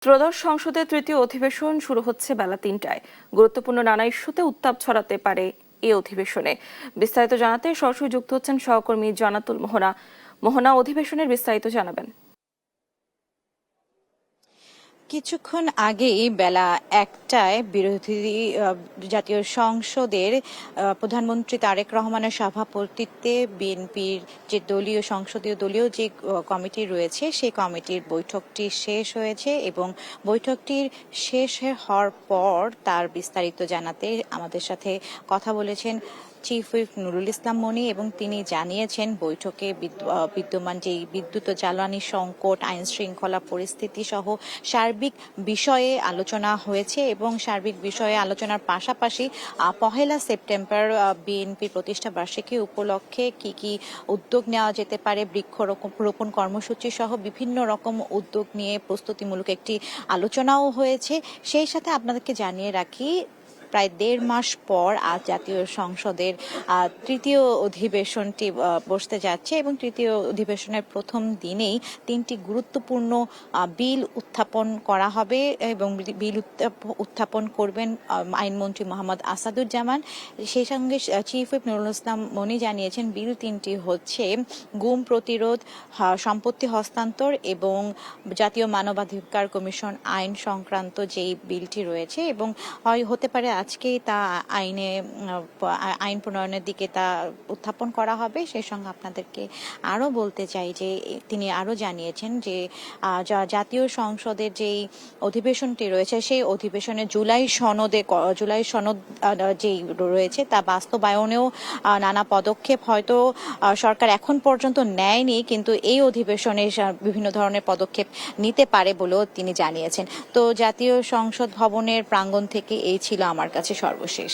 ত্রয়োদশ সংসদের তৃতীয় অধিবেশন শুরু হচ্ছে বেলা ৩টায়। গুরুত্বপূর্ণ নানা ইস্যুতে উত্তাপ ছড়াতে পারে এই অধিবেশনে। বিস্তারিত জানাতে সরাসরি যুক্ত হচ্ছেন সহকর্মী জানাতুল মোহনা। মোহনা, অধিবেশনের বিস্তারিত জানাবেন। কিছুক্ষণ আগেই বেলা ১টায় জাতীয় সংসদের প্রধানমন্ত্রী তারেক রহমানের সভাপতিত্বে বিএনপির যে সংসদীয় দলীয় যে কমিটি রয়েছে সেই কমিটির বৈঠকটি শেষ হয়েছে এবং বৈঠকটির শেষ হওয়ার পর তার বিস্তারিত জানাতে আমাদের সাথে কথা বলেছেন চিফ হুইপ নুরুল ইসলাম মনি এবং তিনি জানিয়েছেন বৈঠকে বিদ্যমান যে বিদ্যুৎ ও জ্বালানি সংকট, আইন শৃঙ্খলা পরিস্থিতি সহ সার্বিক বিষয়ে আলোচনা হয়েছে এবং সার্বিক বিষয়ে আলোচনার পাশাপাশি ১লা সেপ্টেম্বর বিএনপি প্রতিষ্ঠা বার্ষিকী উপলক্ষে কি কি উদ্যোগ নেওয়া যেতে পারে, বৃক্ষরোপণ কর্মসূচি সহ বিভিন্ন রকম উদ্যোগ নিয়ে প্রস্তুতিমূলক একটি আলোচনাও হয়েছে। সেই সাথে আপনাদেরকে জানিয়ে রাখি, প্রায় ১.৫ মাস পর আজ জাতীয় সংসদের তৃতীয় অধিবেশনটি বসতে যাচ্ছে এবং তৃতীয় অধিবেশনের প্রথম দিনেই ৩টি গুরুত্বপূর্ণ বিল উত্থাপন করা হবে এবং বিল উত্থাপন করবেন আইনমন্ত্রী মোহাম্মদ আসাদুজ্জামান। সেই সঙ্গে চিফ হুইপ নুরুল ইসলাম মনি জানিয়েছেন বিল ৩টি হচ্ছে গুম প্রতিরোধ, সম্পত্তি হস্তান্তর এবং জাতীয় মানবাধিকার কমিশন আইন সংক্রান্ত যেই বিলটি রয়েছে এবং হতে পারে আজকেই তা আইন প্রণয়নের দিকে তা উত্থাপন করা হবে। সেই সঙ্গে আপনাদেরকে আরও বলতে চাই যে তিনি আরও জানিয়েছেন যে জাতীয় সংসদের যেই অধিবেশনটি রয়েছে সেই অধিবেশনে জুলাই সনদ যেই রয়েছে তা বাস্তবায়নেও নানা পদক্ষেপ হয়তো সরকার এখন পর্যন্ত নেয়নি, কিন্তু এই অধিবেশনে বিভিন্ন ধরনের পদক্ষেপ নিতে পারে বলেও তিনি জানিয়েছেন। তো জাতীয় সংসদ ভবনের প্রাঙ্গণ থেকে এই ছিল আমার কাছে সর্বশেষ।